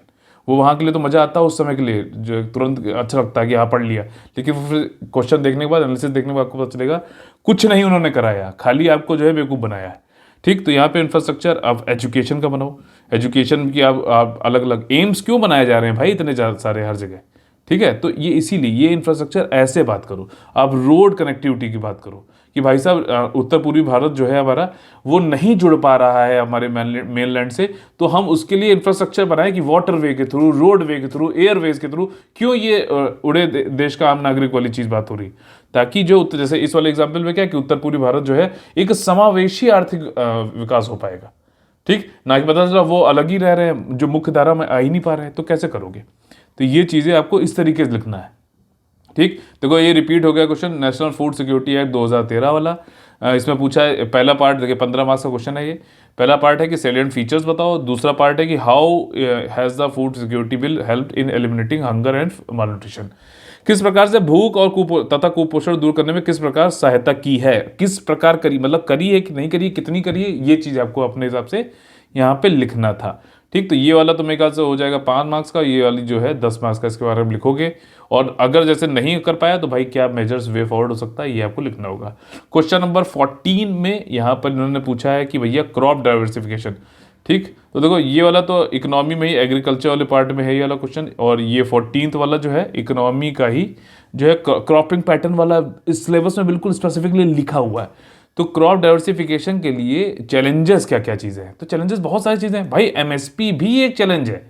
वो वहाँ के लिए तो मज़ा आता है उस समय के लिए, जो तुरंत अच्छा लगता है कि हाँ पढ़ लिया, लेकिन वो फिर क्वेश्चन देखने के बाद, एनालिसिस देखने के बाद आपको पता चलेगा कुछ नहीं उन्होंने कराया, खाली आपको जो है बेवकूफ़ बनाया है। ठीक, तो यहाँ पे इंफ्रास्ट्रक्चर आप एजुकेशन का बनाओ, एजुकेशन की आप अलग अलग एम्स क्यों बनाए जा रहे हैं भाई इतने ज़्यादा सारे हर जगह। ठीक है, तो ये इसीलिए ये इंफ्रास्ट्रक्चर ऐसे बात करो। आप रोड कनेक्टिविटी की बात करो कि भाई साहब उत्तर पूर्वी भारत जो है हमारा, वो नहीं जुड़ पा रहा है हमारे मेनलैंड से, तो हम उसके लिए इंफ्रास्ट्रक्चर बनाए कि वाटर वे के थ्रू, रोड वे के थ्रू, एयरवेज के थ्रू। क्यों ये उड़े देश का आम नागरिक वाली चीज़ बात हो रही, ताकि जो जैसे इस वाले एग्जाम्पल में क्या कि उत्तर पूर्वी भारत जो है एक समावेशी आर्थिक विकास हो पाएगा। ठीक, ना कि पता चला वो अलग ही रह रहे हैं, जो मुख्य धारा में आ ही नहीं पा रहे हैं, तो कैसे करोगे। तो ये चीज़ें आपको इस तरीके से लिखना है। ठीक, देखो ये रिपीट हो गया question, national food security act 2013 वाला। इसमें पूछा है पहला पार्ट, देखिए 15 मार्क्स का क्वेश्चन है ये। पहला पार्ट है कि सैलिएंट फीचर्स बताओ, दूसरा पार्ट है कि how has the food security bill helped in eliminating hunger and malnutrition, किस प्रकार से भूख और तथा कुपोषण दूर करने में किस प्रकार सहायता की है, किस प्रकार करी, मतलब करी है कि नहीं करी है, कितनी करी है, ये चीज़ आपको अपने हिसाब से यहाँ पे लिखना था। ठीक, तो ये वाला तो मेरे ख्याल से हो जाएगा 5 मार्क्स का, ये वाली जो है 10 मार्क्स का, इसके बारे में लिखोगे। और अगर जैसे नहीं कर पाया तो भाई क्या मेजर्स वे फॉरवर्ड हो सकता है, ये आपको लिखना होगा। क्वेश्चन नंबर 14 में यहाँ पर इन्होंने पूछा है कि भैया क्रॉप डाइवर्सिफिकेशन। ठीक, तो देखो ये वाला तो इकोनॉमी में ही, एग्रीकल्चर वाले पार्ट में है ये वाला क्वेश्चन, और ये 14th वाला जो है इकोनॉमी का ही जो है क्रॉपिंग पैटर्न वाला, इस सिलेबस में बिल्कुल स्पेसिफिकली लिखा हुआ है। तो क्रॉप डाइवर्सिफिकेशन के लिए चैलेंजेस क्या क्या चीज़ें हैं, तो चैलेंजेस बहुत सारी चीज़ें हैं भाई। एमएसपी भी एक चैलेंज है,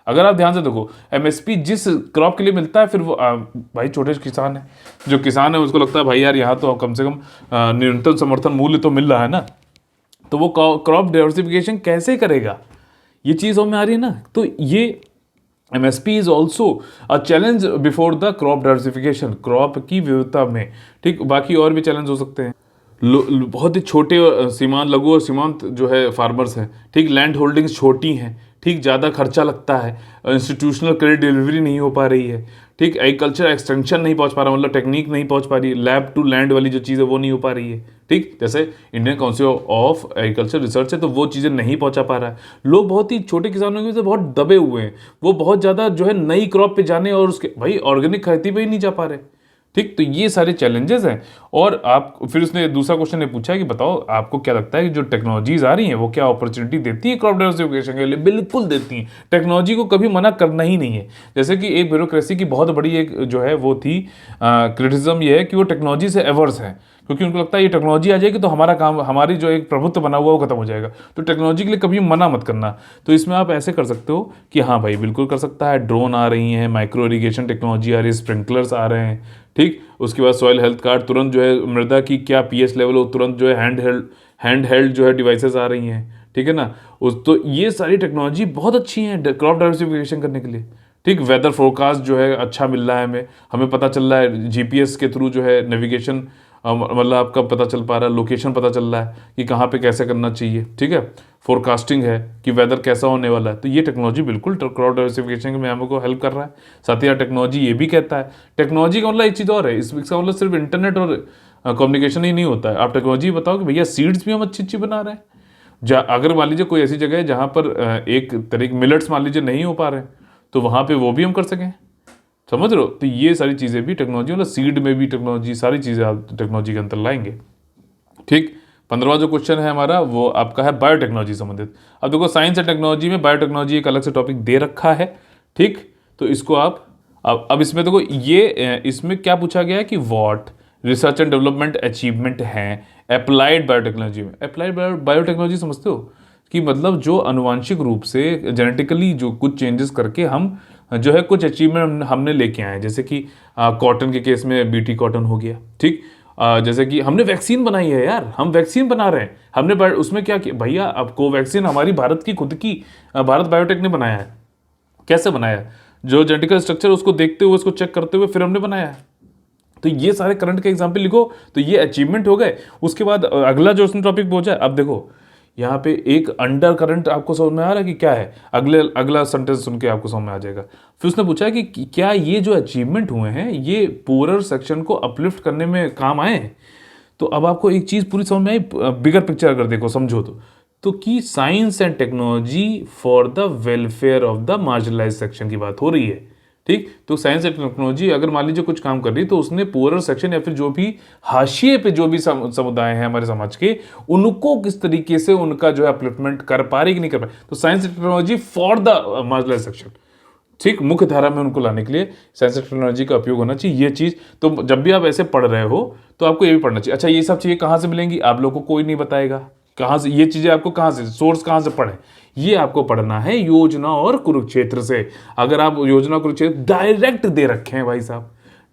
अगर आप ध्यान से देखो, एमएसपी जिस क्रॉप के लिए मिलता है, फिर वो भाई छोटे किसान है, जो किसान है उसको लगता है भाई यार यहाँ तो कम से कम न्यूनतम समर्थन मूल्य तो मिल रहा है ना, तो वो क्रॉप डाइवर्सिफिकेशन कैसे करेगा, ये चीज़ में आ रही है ना। तो ये MSP is also a challenge before the crop diversification, crop की विविधता में। ठीक, बाकी और भी चैलेंज हो सकते हैं। बहुत ही छोटे सीमांत, लघु और सीमांत जो है फार्मर्स हैं। ठीक, लैंड होल्डिंग्स छोटी हैं। ठीक, ज़्यादा खर्चा लगता है, इंस्टीट्यूशनल क्रेडिट डिलीवरी नहीं हो पा रही है। ठीक, एग्रीकल्चर एक्सटेंशन नहीं पहुंच पा रहा, मतलब टेक्निक नहीं पहुंच पा रही है, लैब टू लैंड वाली जो चीज़ है वो नहीं हो पा रही है। ठीक, जैसे Indian council of agriculture research है, तो वो चीज़ें नहीं पहुंचा पा रहा है। लोग बहुत ही छोटे किसानों की वजह से बहुत दबे हुए हैं, वो बहुत ज़्यादा जो है नई क्रॉप पे जाने और उसके भाई ऑर्गेनिक खेती पे ही नहीं जा पा रहे। ठीक, तो ये सारे चैलेंजेस हैं। और आप फिर उसने दूसरा क्वेश्चन ने पूछा कि बताओ आपको क्या लगता है कि जो टेक्नोलॉजीज आ रही हैं वो क्या अपॉर्चुनिटी देती है क्रॉप डाइवर्सिफिकेशन के लिए। बिल्कुल देती हैं, टेक्नोलॉजी को कभी मना करना ही नहीं है। जैसे कि एक ब्यूरोक्रेसी की बहुत बड़ी एक जो है वो थी क्रिटिसिज्म, ये है कि वो टेक्नोलॉजी से एवर्स है, क्योंकि उनको लगता है ये टेक्नोलॉजी आ जाएगी तो हमारा काम, हमारी जो एक प्रभुत्व बना हुआ वो खत्म हो जाएगा। तो टेक्नोलॉजी के लिए कभी मना मत करना। तो इसमें आप ऐसे कर सकते हो कि हाँ भाई बिल्कुल कर सकता है, ड्रोन आ रही हैं, माइक्रो इरीगेशन टेक्नोलॉजी आ रही है, स्प्रिंकलर्स आ रहे हैं। ठीक, उसके बाद सॉइल हेल्थ कार्ड, तुरंत जो है मृदा की क्या पीएच लेवल हो, तुरंत जो है हैंड हेल्ड जो है डिवाइसेस आ रही हैं। ठीक है ना, उस तो ये सारी टेक्नोलॉजी बहुत अच्छी हैं क्रॉप डाइवर्सिफिकेशन करने के लिए। ठीक, वेदर फोरकास्ट जो है अच्छा मिल रहा है, हमें पता चल रहा है जीपीएस के थ्रू जो है नेविगेशन, मतलब आपका पता चल पा रहा है, लोकेशन पता चल रहा है कि कहाँ पे कैसे करना चाहिए। ठीक है, फोरकास्टिंग है कि वेदर कैसा होने वाला है। तो ये टेक्नोलॉजी बिल्कुल क्रॉप डाइवर्सिफिकेशन में हमको हेल्प कर रहा है। साथ ही टेक्नोलॉजी ये भी कहता है, टेक्नोलॉजी का मतलब एक चीज़ और है, इसका मतलब सिर्फ इंटरनेट और कम्युनिकेशन ही नहीं होता है। आप टेक्नोलॉजी बताओ कि भैया सीड्स भी हम अच्छी अच्छी बना रहे हैं। अगर मान लीजिए कोई ऐसी जगह है जहाँ पर एक तरीके मिलेट्स मान लीजिए नहीं हो पा रहे हैं, तो वहाँ पे वो भी हम कर सकें। समझ रहे हो, तो ये सारी चीज़ें भी टेक्नोलॉजी, मतलब सीड में भी टेक्नोलॉजी, सारी चीज़ें आप टेक्नोलॉजी के अंदर लाएंगे। ठीक, 15वां जो क्वेश्चन है हमारा वो आपका है बायोटेक्नोलॉजी संबंधित। अब देखो साइंस एंड टेक्नोलॉजी में बायोटेक्नोलॉजी एक अलग से टॉपिक दे रखा है। ठीक, तो इसको आप अब इसमें देखो ये इसमें क्या पूछा गया है कि what research and development achievement हैं अप्लाइड बायोटेक्नोलॉजी में। अप्लाइड बायोटेक्नोलॉजी समझते हो कि मतलब जो अनुवांशिक रूप से जेनेटिकली जो कुछ चेंजेस करके हम जो है कुछ अचीवमेंट हमने लेके आए हैं, जैसे कि कॉटन के केस में बीटी कॉटन हो गया। ठीक, जैसे कि हमने वैक्सीन बनाई है यार, हम वैक्सीन बना रहे हैं, हमने उसमें क्या किया भैया, अब कोवैक्सीन हमारी भारत की खुद की भारत बायोटेक ने बनाया है। कैसे बनाया, जो जेनेटिकल स्ट्रक्चर उसको देखते हुए उसको चेक करते हुए फिर हमने बनाया है। तो ये सारे करंट के एग्जाम्पल लिखो, तो ये अचीवमेंट हो गए। उसके बाद अगला जो उसने टॉपिक पहुंचा है, अब देखो यहाँ पे एक अंडर करंट आपको समझ में आ रहा है कि क्या है, अगला सेंटेंस सुन के आपको समझ में आ जाएगा। फिर उसने पूछा है कि क्या ये जो अचीवमेंट हुए हैं ये पूरर सेक्शन को अपलिफ्ट करने में काम आए हैं। तो अब आपको एक चीज़ पूरी समझ में आई, बिगर पिक्चर अगर देखो समझो तो तो कि science and technology for the welfare of the marginalize section की बात हो रही है। ठीक, तो साइंस एंड टेक्नोलॉजी अगर मान लीजिए कुछ काम कर रही है तो उसने पुअरर सेक्शन या फिर जो भी हाशिए पे जो भी समुदाय हैं हमारे समाज के, उनको किस तरीके से उनका जो है अपलिफ्टमेंट कर पा रही कि नहीं कर पा रही। तो science and technology for the marginalize section, ठीक, मुख्य धारा में उनको लाने के लिए साइंस एंड टेक्नोलॉजी का उपयोग होना चाहिए। ये चीज़ तो जब भी आप ऐसे पढ़ रहे हो तो आपको ये भी पढ़ना चाहिए। अच्छा, ये सब चीज़ें कहाँ से मिलेंगी आप लोगों को कोई नहीं बताएगा, कहाँ से ये चीज़ें आपको कहाँ से सोर्स कहाँ से पढ़े, ये आपको पढ़ना है योजना और कुरुक्षेत्र से। अगर आप योजना कुरुक्षेत्र डायरेक्ट दे रखे हैं भाई साहब,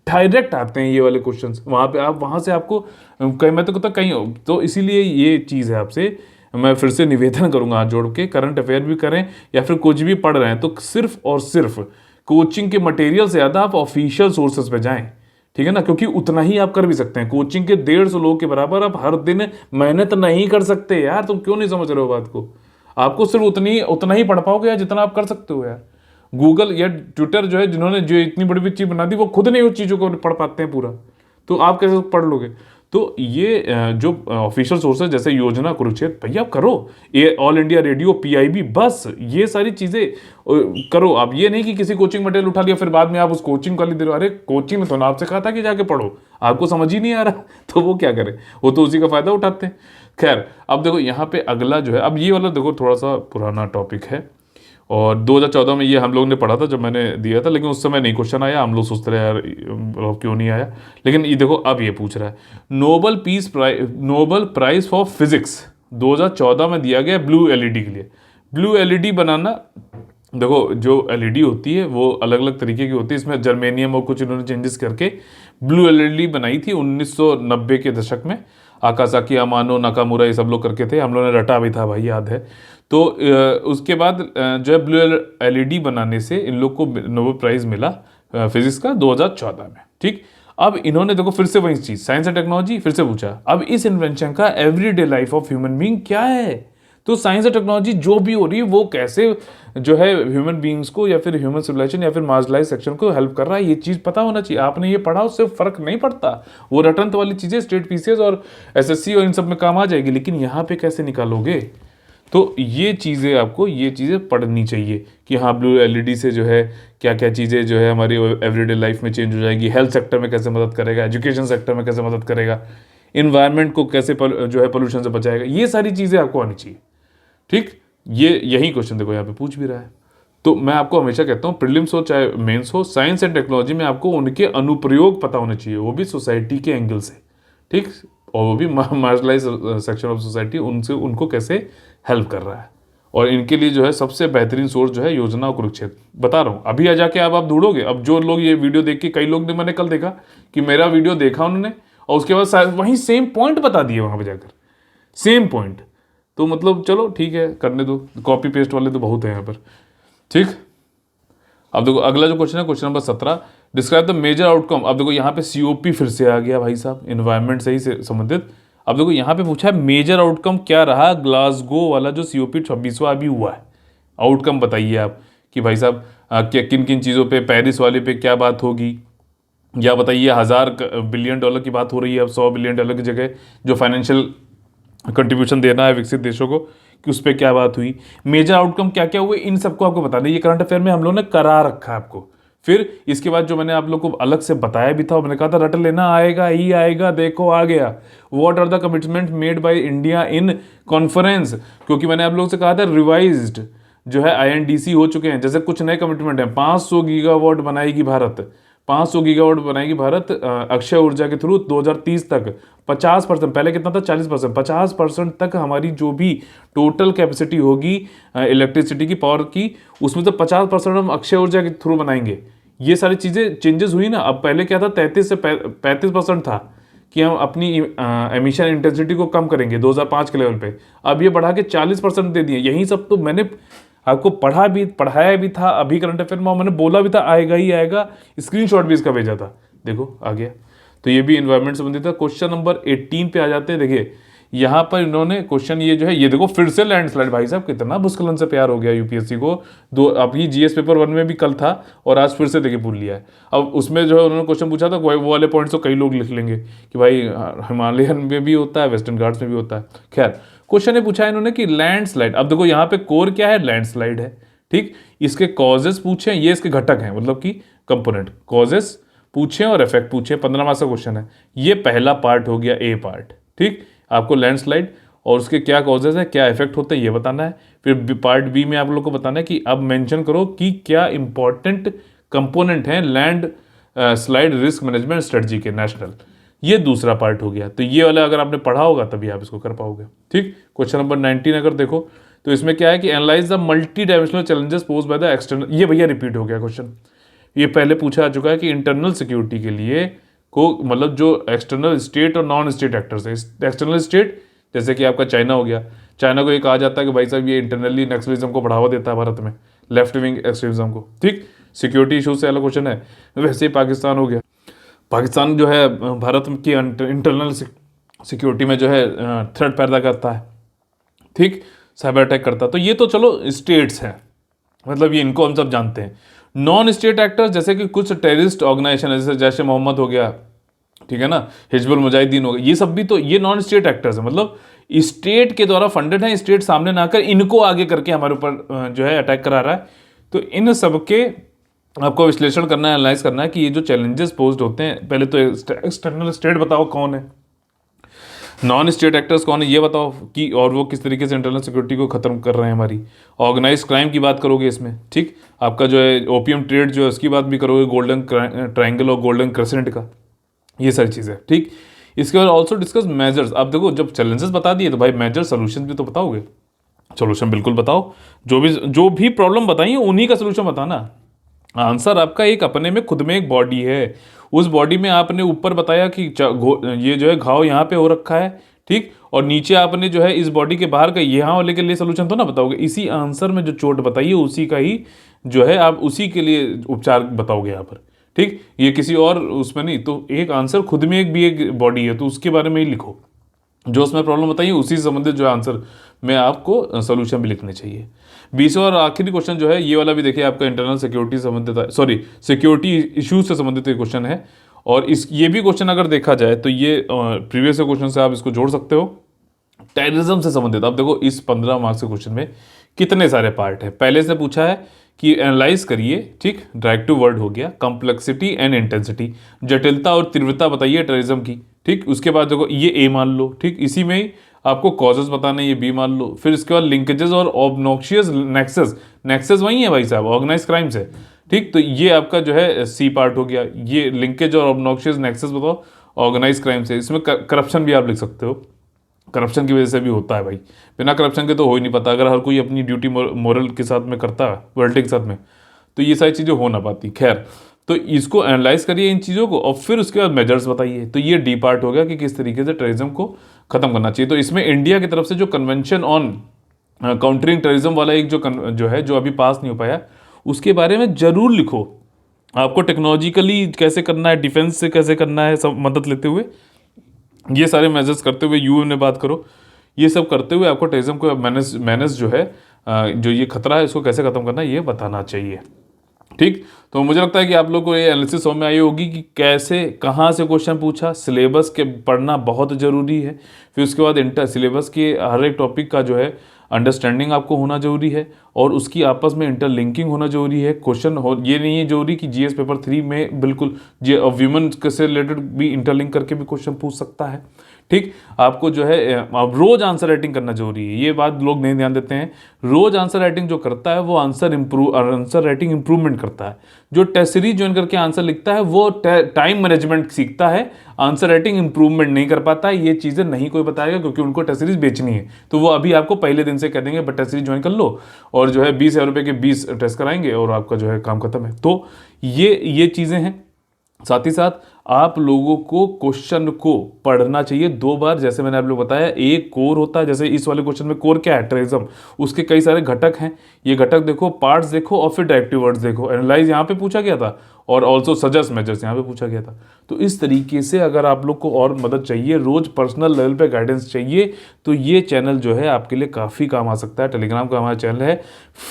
डायरेक्ट आते हैं ये वाले क्वेश्चंस, वहाँ पे आप वहाँ से आपको कहीं मैं तो कहता कहीं, तो इसीलिए ये चीज़ है आपसे मैं फिर से निवेदन करूंगा हाथ जोड़ के, करंट अफेयर भी करें या फिर कुछ भी पढ़ रहे हैं तो सिर्फ और सिर्फ कोचिंग के मटेरियल से ज़्यादा आप ऑफिशियल सोर्सेज पे जाएं, ठीक है ना, क्योंकि उतना ही आप कर भी सकते हैं। कोचिंग के 150 लोगों के बराबर आप हर दिन मेहनत नहीं कर सकते यार, तुम क्यों नहीं समझ रहे हो बात को। आपको सिर्फ उतना ही पढ़ पाओगे यार जितना आप कर सकते हो यार। गूगल या ट्विटर जो है, जिन्होंने जो इतनी बड़ी चीज़ बना दी, वो खुद नहीं उस चीज़ों को पढ़ पाते हैं पूरा, तो आप कैसे पढ़ लोगे। तो ये जो ऑफिशियल सोर्सेज जैसे योजना कुरुक्षेत्र, भैया करो, ये ऑल इंडिया रेडियो, पीआईबी, बस ये सारी चीज़ें करो। आप ये नहीं कि किसी कोचिंग मटेरियल उठा लिया फिर बाद में आप उस कोचिंग को दे रहे हो। अरे कोचिंग में तो ना आपसे कहा था कि जाके पढ़ो, आपको समझ ही नहीं आ रहा तो वो क्या करे, वो तो उसी का फायदा उठाते हैं। खैर, अब देखो यहाँ पे अगला जो है, अब ये वाला देखो थोड़ा सा पुराना टॉपिक है और 2014 में ये हम लोग ने पढ़ा था जब मैंने दिया था, लेकिन उस समय नहीं क्वेश्चन आया, हम लोग सोचते रहे यार क्यों नहीं आया। लेकिन ये देखो अब ये पूछ रहा है, नोबल प्राइज फॉर फिजिक्स 2014 में दिया गया ब्लू एलईडी के लिए। ब्लू एलईडी बनाना, देखो जो एलईडी होती है वो अलग अलग तरीके की होती है, इसमें जर्मेनियम और कुछ इन्होंने चेंजेस करके ब्लू एलईडी बनाई थी 1990 के दशक में। आकासाकी अमानो नाकामुरा ये सब लोग करके थे, हम लोगों ने रटा भी था भाई, याद है। तो उसके बाद जो है ब्लू एलईडी बनाने से इन लोग को नोबेल प्राइज मिला फिजिक्स का 2014 में। ठीक, अब इन्होंने देखो फिर से वही चीज साइंस एंड टेक्नोलॉजी फिर से पूछा, अब इस इन्वेंशन का everyday life of human being क्या है। तो साइंस एंड टेक्नोलॉजी जो भी हो रही है वो कैसे जो है ह्यूमन बीइंग्स को या फिर ह्यूमन सिविलाइजेशन या फिर मार्जिनलाइज सेक्शन को हेल्प कर रहा है, ये चीज़ पता होना चाहिए। आपने ये पढ़ा उससे फर्क नहीं पड़ता, वो रटंत वाली चीज़ें स्टेट पीसीएस और एसएससी और इन सब में काम आ जाएगी, लेकिन यहाँ पे कैसे निकालोगे। तो ये चीज़ें आपको ये चीज़ें पढ़नी चाहिए कि हाँ ब्लू एलईडी से जो है क्या क्या चीज़ें जो है हमारी एवरीडे लाइफ में चेंज हो जाएगी, हेल्थ सेक्टर में कैसे मदद करेगा, एजुकेशन सेक्टर में कैसे मदद करेगा, इन्वायरमेंट को कैसे जो है पोल्यूशन से बचाएगा, ये सारी चीज़ें आपको आनी चाहिए। ठीक, ये यही क्वेश्चन देखो यहाँ पे पूछ भी रहा है। तो मैं आपको हमेशा कहता हूँ प्रीलिम्स हो चाहे मेंस हो, साइंस एंड टेक्नोलॉजी में आपको उनके अनुप्रयोग पता होने चाहिए, वो भी सोसाइटी के एंगल से। ठीक, और वो भी मार्जिनलाइज सेक्शन ऑफ सोसाइटी, उनसे उनको कैसे हेल्प कर रहा है। और इनके लिए जो है सबसे बेहतरीन सोर्स जो है योजना और कुरुक्षेत्र, बता रहा हूँ। अभी आ जाके अब आप ढूंढोगे, अब जो लोग ये वीडियो देख के, कई लोग ने, मैंने कल देखा कि मेरा वीडियो देखा उन्होंने और उसके बाद वहीं सेम पॉइंट बता दिए वहां पर जाकर, सेम पॉइंट। तो मतलब चलो ठीक है, करने दो, कॉपी पेस्ट वाले तो बहुत है यहाँ पर। ठीक, अब देखो अगला जो क्वेश्चन है, question number 17, describe the major outcome. अब देखो यहाँ पे सीओपी फिर से आ गया भाई साहब, एनवायरनमेंट से ही संबंधित। अब देखो यहाँ पे पूछा है मेजर आउटकम क्या रहा ग्लासगो वाला जो सीओपी 26वां अभी हुआ है, आउटकम बताइए आप कि भाई साहब क्या किन किन चीज़ों पे, पेरिस वाले पे क्या बात होगी, या बताइए 1000 बिलियन डॉलर की बात हो रही है अब 100 बिलियन डॉलर की जगह, जो फाइनेंशियल कंट्रीब्यूशन देना है विकसित देशों को, कि उस पर क्या बात हुई, मेजर आउटकम क्या क्या हुए, इन सबको आपको बताना है। ये करंट अफेयर में हम लोगों ने करा रखा है आपको। फिर इसके बाद जो मैंने आप लोग को अलग से बताया भी था, मैंने कहा था रट लेना, आएगा ही आएगा, देखो आ गया। What are the commitment made by India in conference, क्योंकि मैंने आप लोगों से कहा था रिवाइज्ड जो है आईएनडीसी हो चुके हैं, जैसे कुछ नए कमिटमेंट हैं। 500 गीगावाट बनाएगी भारत, 500 गीगावाट बनाएगी भारत अक्षय ऊर्जा के थ्रू 2030 तक। 50%, पहले कितना था 40%, 50% तक हमारी जो भी टोटल कैपेसिटी होगी इलेक्ट्रिसिटी की, पावर की, उसमें तो 50% हम अक्षय ऊर्जा के थ्रू बनाएंगे। ये सारी चीज़ें चेंजेस हुई ना। अब पहले क्या था, 33 से 35% था कि हम अपनी एमिशन इंटेंसिटी को कम करेंगे 2005 के लेवल पे, अब ये बढ़ा के 40% दे दिए। यही सब तो मैंने आपको पढ़ाया भी था अभी करंट अफेयर में, मैंने बोला भी था आएगा ही आएगा, स्क्रीनशॉट भी इसका भेजा था, देखो आ गया। तो ये भी एनवायरनमेंट से संबंधित था। क्वेश्चन नंबर 18 पे आ जाते हैं। देखिए यहाँ पर इन्होंने क्वेश्चन ये जो है, ये देखो फिर से लैंडस्लाइड, भाई साहब कितना भूस्खलन से प्यार हो गया यूपीएससी को। अभी जीएस पेपर 1 में भी कल था और आज फिर से देखिए भूल लिया है। अब उसमें जो है उन्होंने क्वेश्चन पूछा था, वो वाले पॉइंट्स तो कई लोग लिख लेंगे कि भाई हिमालयन में भी होता है, वेस्टर्न घाट्स में भी होता है। खैर क्वेश्चन ये पूछा है इन्होंने कि लैंडस्लाइड, अब देखो यहाँ पे कोर क्या है, लैंडस्लाइड है, ठीक। इसके कॉजेस पूछे, ये इसके घटक हैं, मतलब कि कंपोनेंट, कॉजेस पूछे और इफेक्ट पूछे, 15 मार्क्स का क्वेश्चन है। ये पहला पार्ट हो गया, ए पार्ट, ठीक। आपको लैंडस्लाइड और उसके क्या कॉजेज है, क्या इफेक्ट होते हैं, ये बताना है। फिर पार्ट बी में आप लोग को बताना है कि अब मेंशन करो कि क्या इंपॉर्टेंट कंपोनेंट हैं land slide risk management strategy के नेशनल। ये दूसरा पार्ट हो गया। तो ये वाला अगर आपने पढ़ा होगा तभी आप इसको कर पाओगे, ठीक। क्वेश्चन नंबर 19 अगर देखो तो इसमें क्या है कि analyse the multi dimensional challenges pose by the external, ये भैया रिपीट हो गया क्वेश्चन, ये पहले पूछा आ चुका है कि इंटरनल सिक्योरिटी के लिए को मतलब जो एक्सटर्नल स्टेट और नॉन स्टेट एक्टर्स है, एक्सटर्नल स्टेट जैसे कि आपका चाइना हो गया, चाइना को ये कहा जाता है कि भाई साहब ये इंटरनली नक्सलिज्म को बढ़ावा देता है भारत में, लेफ्ट विंग एक्सट्रीमिज्म को, ठीक। सिक्योरिटी इशू से अलग क्वेश्चन है। वैसे ही पाकिस्तान हो गया, पाकिस्तान जो है भारत की इंटरनल सिक्योरिटी में जो है थ्रेट पैदा करता है, ठीक, साइबर अटैक करता है। तो ये तो चलो स्टेट्स हैं, मतलब ये इनको हम सब जानते हैं। नॉन स्टेट एक्टर्स जैसे कि कुछ टेररिस्ट ऑर्गेनाइजेशन जैसे जैश ए मोहम्मद हो गया, ठीक है ना, हिजबुल मुजाहिदीन हो गया, ये सब भी तो ये नॉन स्टेट एक्टर्स हैं, मतलब स्टेट के द्वारा फंडेड हैं, स्टेट सामने ना कर इनको आगे करके हमारे ऊपर जो है अटैक करा रहा है। तो इन सब के आपको विश्लेषण करना है, एनालाइज करना है कि ये जो चैलेंजेस पोज्ड होते हैं, पहले तो एक्सटर्नल स्टेट बताओ कौन है, नॉन स्टेट एक्टर्स कौन है ये बताओ कि, और वो किस तरीके से इंटरनल सिक्योरिटी को खत्म कर रहे हैं हमारी। ऑर्गेनाइज क्राइम की बात करोगे इसमें, ठीक। आपका जो है ओपियम ट्रेड जो है उसकी बात भी करोगे, गोल्डन ट्रायंगल और गोल्डन क्रेसेंट का, ये सारी चीज़ें, ठीक। इसके बाद ऑल्सो डिस्कस मेजर्स। अब देखो जब चैलेंजेस बता दिए तो भाई मेजर सोल्यूशन भी तो बताओगे, सोल्यूशन बिल्कुल बताओ, जो भी प्रॉब्लम बताइए उन्हीं का सोल्यूशन बताना। आंसर आपका एक अपने में खुद में एक बॉडी है, उस बॉडी में आपने ऊपर बताया कि ये जो है घाव यहाँ पे हो रखा है, ठीक, और नीचे आपने जो है इस बॉडी के बाहर का यहाँ वाले के लिए सोल्यूशन तो ना बताओगे, इसी आंसर में जो चोट बताइए उसी का ही जो है आप उसी के लिए उपचार बताओगे यहाँ पर, ठीक। ये किसी और उसमें नहीं, तो एक आंसर खुद में एक भी एक बॉडी है तो उसके बारे में ही लिखो, जो उसमें प्रॉब्लम बताइए उसी से संबंधित जो आंसर में आपको सोल्यूशन भी लिखने चाहिए। 20वां और आखिरी क्वेश्चन जो है ये वाला भी देखिए आपका इंटरनल सिक्योरिटी से संबंधित, सॉरी सिक्योरिटी इश्यूज से संबंधित क्वेश्चन है। और ये भी क्वेश्चन अगर देखा जाए तो ये प्रीवियस क्वेश्चन से आप इसको जोड़ सकते हो, टेररिज्म से संबंधित। अब देखो इस 15 मार्क्स के क्वेश्चन में कितने सारे पार्ट है। पहले से पूछा है कि एनालाइज करिए, ठीक, डायरेक्टिव वर्ड हो गया, कॉम्प्लेक्सिटी एंड इंटेंसिटी, जटिलता और तीव्रता बताइए टेररिज्म की, ठीक। उसके बाद देखो ये ए मान लो, ठीक, इसी में ही आपको कॉजेज बताने, ये बी मान लो। फिर इसके बाद लिंकेजेस और ऑब्नॉक्शियस नेक्सस, नेक्सस वही है भाई साहब ऑर्गेनाइज क्राइम से, ठीक। तो ये आपका जो है सी पार्ट हो गया, ये लिंकेज और ऑब्नॉक्शियस नेक्सस बताओ ऑर्गेनाइज क्राइम से। इसमें करप्शन भी आप लिख सकते हो, करप्शन की वजह से भी होता है भाई, बिना करप्शन के तो हो ही नहीं पाता। अगर हर कोई अपनी ड्यूटी मोरल के साथ में करता है, वर्ल्टी के साथ में, तो ये सारी चीज़ें हो ना पाती। खैर, तो इसको एनालाइज करिए इन चीज़ों को और फिर उसके बाद मेजर्स बताइए। तो ये डी पार्ट हो गया कि किस तरीके से टेररिज्म को खत्म करना चाहिए। तो इसमें इंडिया की तरफ से जो कन्वेंशन ऑन काउंटरिंग टेररिज्म वाला एक जो है जो अभी पास नहीं हो पाया, उसके बारे में जरूर लिखो। आपको टेक्नोलॉजिकली कैसे करना है, डिफेंस से कैसे करना है, सब मदद लेते हुए, ये सारे मेजर्स करते हुए, यूएन में बात करो, ये सब करते हुए आपको टेररिज्म को मैनेज जो है जो ये खतरा है इसको कैसे खत्म करना है ये बताना चाहिए, ठीक। तो मुझे लगता है कि आप लोग को ये एनालिसिस समझ में आई होगी कि कैसे कहाँ से क्वेश्चन पूछा। सिलेबस के पढ़ना बहुत ज़रूरी है, फिर उसके बाद इंटर सिलेबस के हर एक टॉपिक का जो है अंडरस्टैंडिंग आपको होना जरूरी है और उसकी आपस में इंटरलिंकिंग होना जरूरी है। क्वेश्चन हो ये नहीं है जरूरी कि जीएस पेपर 3 में बिल्कुल व्यूमन से रिलेटेड भी इंटरलिंक करके भी क्वेश्चन पूछ सकता है, ठीक। आपको जो है अब रोज आंसर राइटिंग करना जरूरी है, ये बात लोग नहीं ध्यान देते हैं। रोज आंसर राइटिंग जो करता है वो आंसर राइटिंग इंप्रूवमेंट करता है। जो टेस्ट सीरीज ज्वाइन करके आंसर लिखता है वो टाइम मैनेजमेंट सीखता है, आंसर राइटिंग इंप्रूवमेंट नहीं कर पाता है। ये चीज़ें नहीं कोई बताएगा क्योंकि उनको टेस्ट सीरीज बेचनी है, तो वो अभी आपको पहले दिन से कह देंगे बट टेस्ट सीरीज ज्वाइन कर लो और जो है 20,000 रुपये के 20 टेस्ट कराएंगे और आपका जो है काम खत्म है। तो ये चीज़ें हैं। साथ ही साथ आप लोगों को क्वेश्चन को पढ़ना चाहिए 2 बार। जैसे मैंने आप लोग बताया, एक कोर होता है, जैसे इस वाले क्वेश्चन में कोर क्या है, टेररिज्म, उसके कई सारे घटक हैं। ये घटक देखो, पार्ट्स देखो और फिर डायरेक्टिव वर्ड्स देखो। एनालाइज यहाँ पे पूछा गया था और ऑल्सो सजेस्ट मेजर्स यहाँ पे पूछा गया था। तो इस तरीके से अगर आप लोग को और मदद चाहिए, रोज पर्सनल लेवल पे गाइडेंस चाहिए, तो ये चैनल जो है आपके लिए काफ़ी काम आ सकता है। टेलीग्राम का हमारा चैनल है,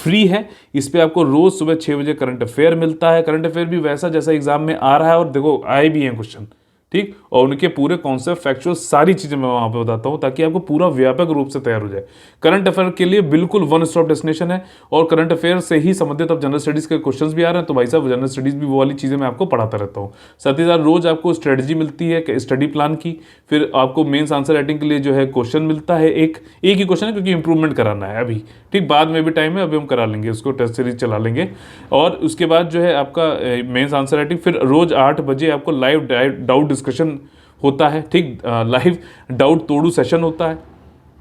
फ्री है। इस पर आपको रोज़ सुबह 6 बजे करंट अफेयर मिलता है। करंट अफेयर भी वैसा जैसा एग्जाम में आ रहा है और देखो आए भी हैं क्वेश्चन, ठीक, और उनके पूरे कॉन्सेप्ट फैक्चुअल सारी चीज़ें मैं वहाँ पे बताता हूँ ताकि आपको पूरा व्यापक रूप से तैयार हो जाए। करंट अफेयर के लिए बिल्कुल वन स्टॉप डेस्टिनेशन है, और करंट अफेयर से ही संबंधित अब जनरल स्टडीज़ के क्वेश्चंस भी आ रहे हैं, तो भाई साहब जनरल स्टडीज़ भी वो वाली चीज़ें मैं आपको पढ़ाता रहता हूँ। साथ ही साथ रोज़ आपको स्ट्रेटजी मिलती है स्टडी प्लान की, फिर आपको मेंस आंसर राइटिंग के लिए जो है क्वेश्चन मिलता है, एक ही क्वेश्चन है क्योंकि इंप्रूवमेंट कराना है अभी, ठीक, बाद में भी टाइम है, अभी हम करा लेंगे उसको, टेस्ट सीरीज चला लेंगे। और उसके बाद जो है आपका मेंस आंसर राइटिंग, फिर रोज़ 8 बजे आपको लाइव डाउट डिस्कशन होता है, ठीक, लाइव डाउट तोड़ू सेशन होता है,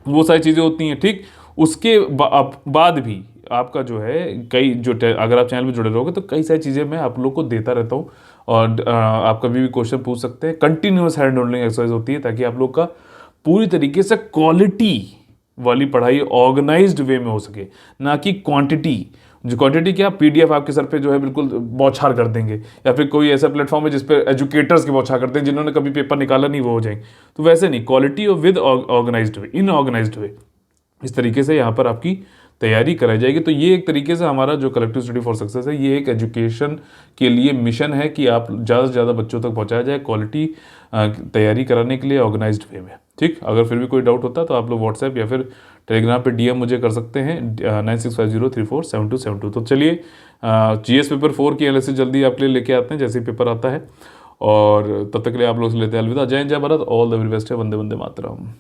वो सारी चीज़ें होती हैं, ठीक। उसके बाद भी आपका जो है कई जो अगर आप चैनल में जुड़े रहोगे तो कई सारी चीज़ें मैं आप लोग को देता रहता हूँ, और आप कभी भी क्वेश्चन पूछ सकते हैं। कंटिन्यूअस हैंड होल्डिंग एक्सरसाइज होती है ताकि आप लोग का पूरी तरीके से क्वालिटी वाली पढ़ाई ऑर्गेनाइज्ड वे में हो सके, ना कि क्वांटिटी। जो क्वांटिटी क्या, पीडीएफ आपके सर पे जो है बिल्कुल बौछार कर देंगे, या फिर कोई ऐसा प्लेटफॉर्म है जिसपे एजुकेटर्स की बौछार करते हैं जिन्होंने कभी पेपर निकाला नहीं वो हो जाएंगे, तो वैसे नहीं, क्वालिटी और with organised way, in organised way, इस तरीके से यहाँ पर आपकी तैयारी कराई जाएगी। तो ये एक तरीके से हमारा जो कलेक्टिव स्टडी फॉर सक्सेस है, ये एक एजुकेशन के लिए मिशन है कि आप ज़्यादा से ज़्यादा बच्चों तक पहुँचाया जाए क्वालिटी तैयारी कराने के लिए ऑर्गेनाइज्ड वे में, ठीक। अगर फिर भी कोई डाउट होता है तो आप लोग व्हाट्सएप या फिर टेलीग्राम पे डीएम मुझे कर सकते हैं 9650347272। तो चलिए जीएस पेपर 4 की एनालिसिस जल्दी आपके लिए लेके आते हैं जैसे ही पेपर आता है, और तब तक के लिए आप लोग से लेते हैं अलविदा। जय हिंद, जय Bharat, all the very best है, वंदे वंदे मातरम।